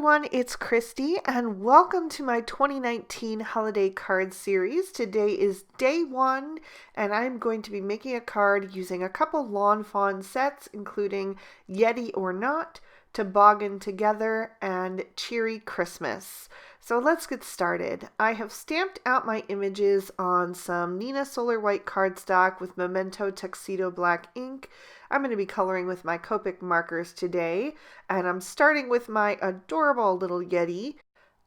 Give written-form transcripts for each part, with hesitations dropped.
everyone, it's Christy and welcome to my 2019 holiday card series. Today is day 1 and I'm going to be making a card using a couple Lawn Fawn sets including Yeti or Not, Toboggan Together, and Cheery Christmas. So let's get started. I have stamped out my images on some Neenah Solar White cardstock with Memento Tuxedo Black ink. I'm going to be coloring with my Copic markers today, and I'm starting with my adorable little Yeti.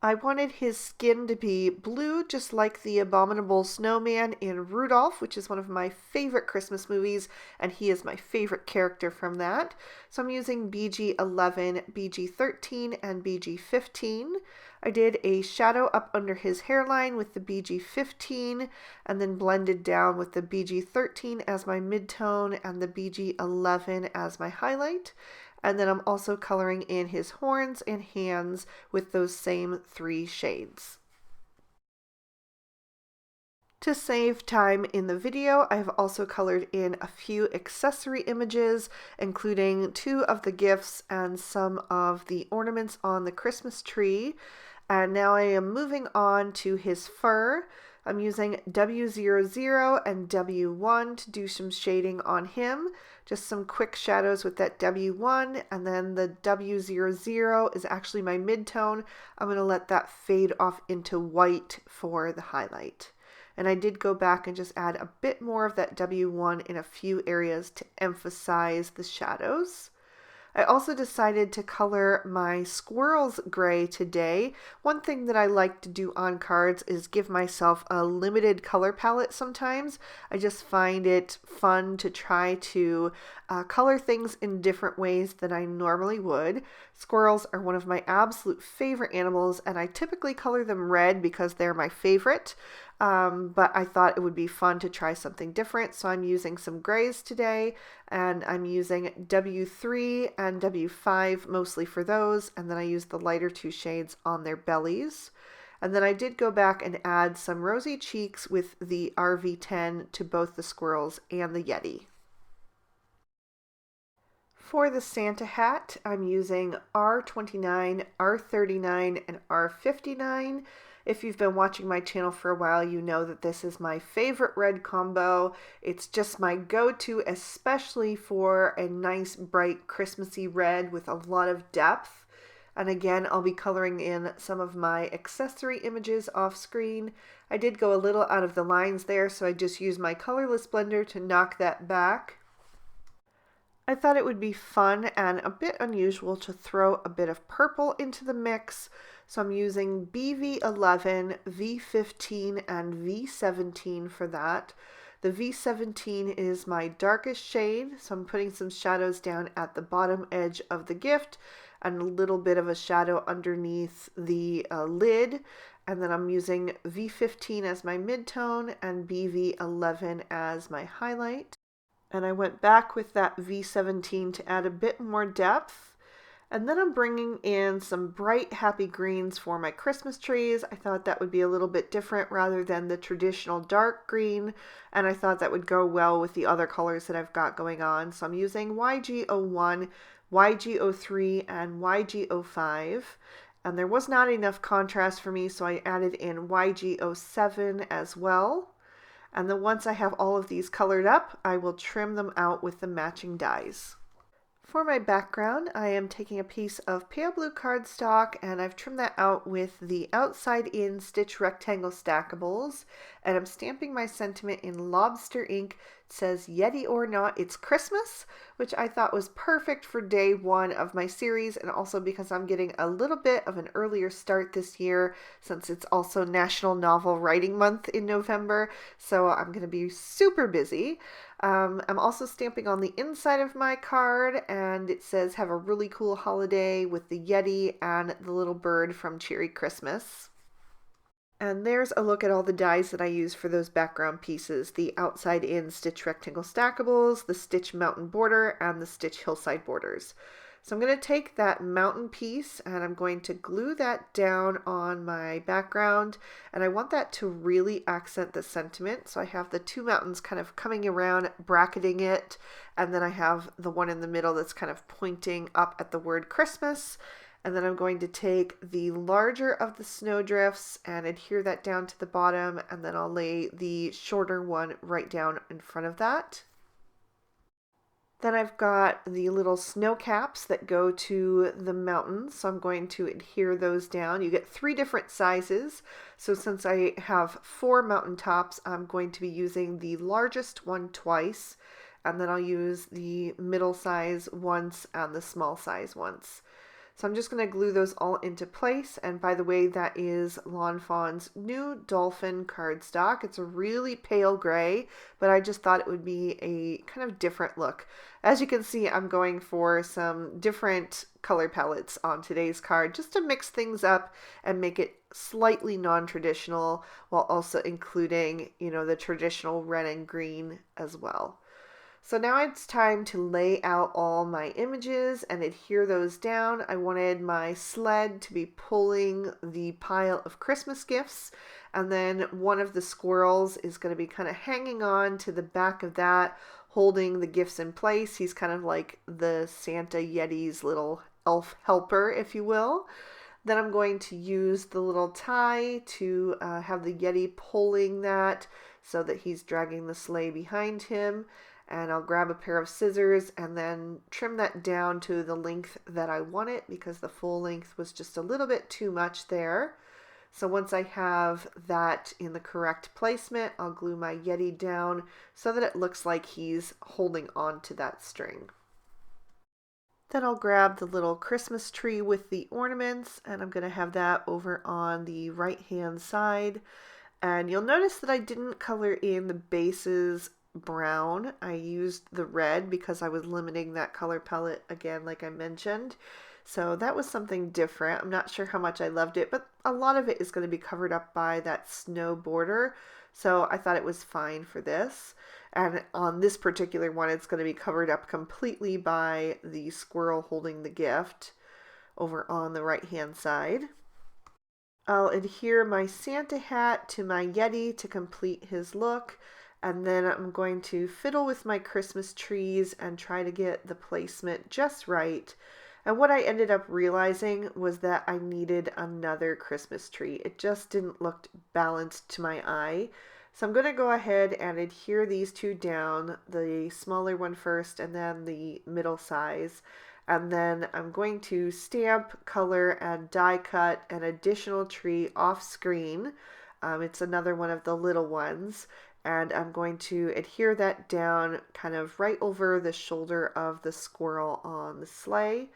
I wanted his skin to be blue, just like the abominable snowman in Rudolph, which is one of my favorite Christmas movies, and he is my favorite character from that. So I'm using BG11, BG13, and BG15. I did a shadow up under his hairline with the BG15 and then blended down with the BG13 as my midtone and the BG11 as my highlight. And then I'm also coloring in his horns and hands with those same 3 shades. To save time in the video, I've also colored in a few accessory images, including 2 of the gifts and some of the ornaments on the Christmas tree. And now I am moving on to his fur. I'm using W00 and W1 to do some shading on him. Just some quick shadows with that W1, and then the W00 is actually my midtone. I'm going to let that fade off into white for the highlight. And I did go back and just add a bit more of that W1 in a few areas to emphasize the shadows. I also decided to color my squirrels gray today. One thing that I like to do on cards is give myself a limited color palette sometimes. I just find it fun to try to color things in different ways than I normally would. Squirrels are one of my absolute favorite animals, and I typically color them red because they're my favorite. But I thought it would be fun to try something different, so I'm using some grays today, and I'm using W3 and W5 mostly for those, and then I used the lighter 2 shades on their bellies. And then I did go back and add some rosy cheeks with the RV10 to both the squirrels and the Yeti. For the Santa hat, I'm using R29, R39, and R59. If you've been watching my channel for a while, you know that this is my favorite red combo. It's just my go-to, especially for a nice, bright, Christmassy red with a lot of depth. And again, I'll be coloring in some of my accessory images off screen. I did go a little out of the lines there, so I just used my colorless blender to knock that back. I thought it would be fun and a bit unusual to throw a bit of purple into the mix, so I'm using BV11, V15, and V17 for that. The V17 is my darkest shade, so I'm putting some shadows down at the bottom edge of the gift and a little bit of a shadow underneath the lid. And then I'm using V15 as my midtone and BV11 as my highlight. And I went back with that V17 to add a bit more depth. And then I'm bringing in some bright happy greens for my Christmas trees. I thought that would be a little bit different rather than the traditional dark green. And I thought that would go well with the other colors that I've got going on. So I'm using YG01, YG03, and YG05. And there was not enough contrast for me, so I added in YG07 as well. And then once I have all of these colored up, I will trim them out with the matching dies. For my background, I am taking a piece of pale blue cardstock and I've trimmed that out with the outside in stitch rectangle stackables, and I'm stamping my sentiment in lobster ink. It says Yeti or Not, It's Christmas, which I thought was perfect for day 1 of my series, and also because I'm getting a little bit of an earlier start this year since it's also National Novel Writing Month in November, so I'm going to be super busy. I'm also stamping on the inside of my card, and it says have a really cool holiday with the Yeti and the little bird from Cheery Christmas. And there's a look at all the dies that I use for those background pieces: the outside in stitch rectangle stackables, the stitch mountain border, and the stitch hillside borders. So I'm going to take that mountain piece and I'm going to glue that down on my background, and I want that to really accent the sentiment. So I have the 2 mountains kind of coming around, bracketing it, and then I have the one in the middle that's kind of pointing up at the word Christmas. And then I'm going to take the larger of the snowdrifts and adhere that down to the bottom, and then I'll lay the shorter one right down in front of that. Then I've got the little snow caps that go to the mountains, so I'm going to adhere those down. You get 3 different sizes, so since I have 4 mountain tops, I'm going to be using the largest one twice, and then I'll use the middle size once and the small size once. So I'm just going to glue those all into place. And by the way, that is Lawn Fawn's new Dolphin cardstock. It's a really pale gray, but I just thought it would be a kind of different look. As you can see, I'm going for some different color palettes on today's card just to mix things up and make it slightly non-traditional while also including, the traditional red and green as well. So now it's time to lay out all my images and adhere those down. I wanted my sled to be pulling the pile of Christmas gifts, and then one of the squirrels is going to be kind of hanging on to the back of that, holding the gifts in place. He's kind of like the Santa Yeti's little elf helper, if you will. Then I'm going to use the little tie to have the Yeti pulling that so that he's dragging the sleigh behind him. And I'll grab a pair of scissors and then trim that down to the length that I want it, because the full length was just a little bit too much there. So once I have that in the correct placement, I'll glue my Yeti down so that it looks like he's holding on to that string. Then I'll grab the little Christmas tree with the ornaments, and I'm going to have that over on the right hand side. And you'll notice that I didn't color in the bases brown. I used the red because I was limiting that color palette again, like I mentioned. So that was something different. I'm not sure how much I loved it, but a lot of it is going to be covered up by that snow border. So I thought it was fine for this. And on this particular one, it's going to be covered up completely by the squirrel holding the gift over on the right hand side. I'll adhere my Santa hat to my Yeti to complete his look. And then I'm going to fiddle with my Christmas trees and try to get the placement just right. And what I ended up realizing was that I needed another Christmas tree. It just didn't look balanced to my eye. So I'm going to go ahead and adhere these 2 down, the smaller one first and then the middle size. And then I'm going to stamp, color, and die cut an additional tree off screen. It's another one of the little ones. And I'm going to adhere that down kind of right over the shoulder of the squirrel on the sleigh.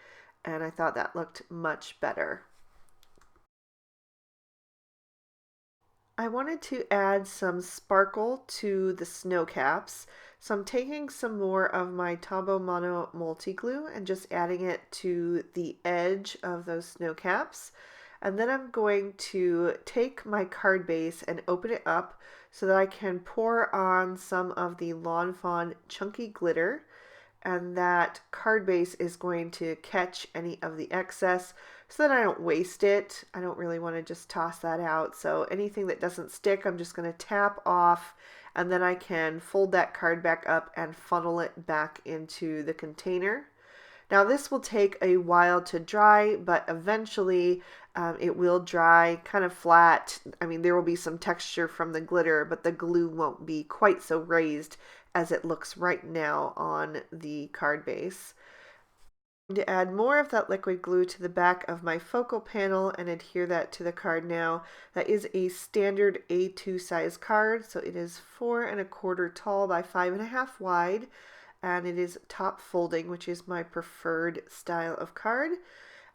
And I thought that looked much better. I wanted to add some sparkle to the snow caps. So I'm taking some more of my Tombow Mono multi-glue and just adding it to the edge of those snow caps. And then I'm going to take my card base and open it up so that I can pour on some of the Lawn Fawn chunky glitter, and that card base is going to catch any of the excess so that I don't waste it. I don't really want to just toss that out, so anything that doesn't stick I'm just going to tap off, and then I can fold that card back up and funnel it back into the container. Now this will take a while to dry, but eventually it will dry kind of flat. I mean, there will be some texture from the glitter, but the glue won't be quite so raised as it looks right now on the card base. I'm going to add more of that liquid glue to the back of my focal panel and adhere that to the card now. That is a standard A2 size card, so it is 4 1/4 tall by 5 1/2 wide. And it is top folding, which is my preferred style of card.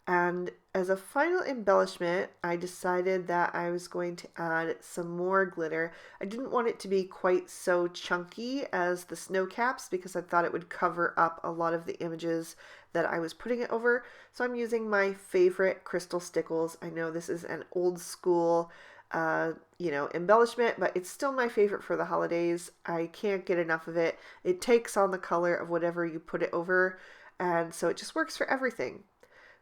And as a final embellishment, I decided that I was going to add some more glitter. I didn't want it to be quite so chunky as the snow caps because I thought it would cover up a lot of the images that I was putting it over. So I'm using my favorite crystal stickles. I know this is an old school embellishment, but it's still my favorite for the holidays. I can't get enough of it. It takes on the color of whatever you put it over, and so it just works for everything.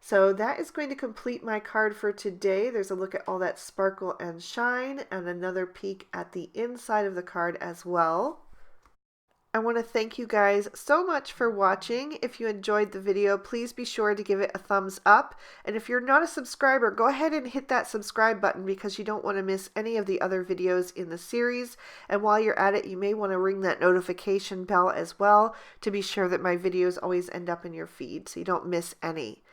So that is going to complete my card for today. There's a look at all that sparkle and shine and another peek at the inside of the card as well. I want to thank you guys so much for watching. If you enjoyed the video, please be sure to give it a thumbs up. And if you're not a subscriber, go ahead and hit that subscribe button because you don't want to miss any of the other videos in the series. And while you're at it, you may want to ring that notification bell as well to be sure that my videos always end up in your feed so you don't miss any.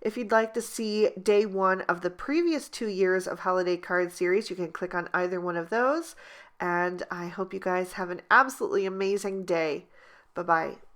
If you'd like to see day 1 of the previous 2 years of holiday card series, you can click on either one of those. And I hope you guys have an absolutely amazing day. Bye-bye.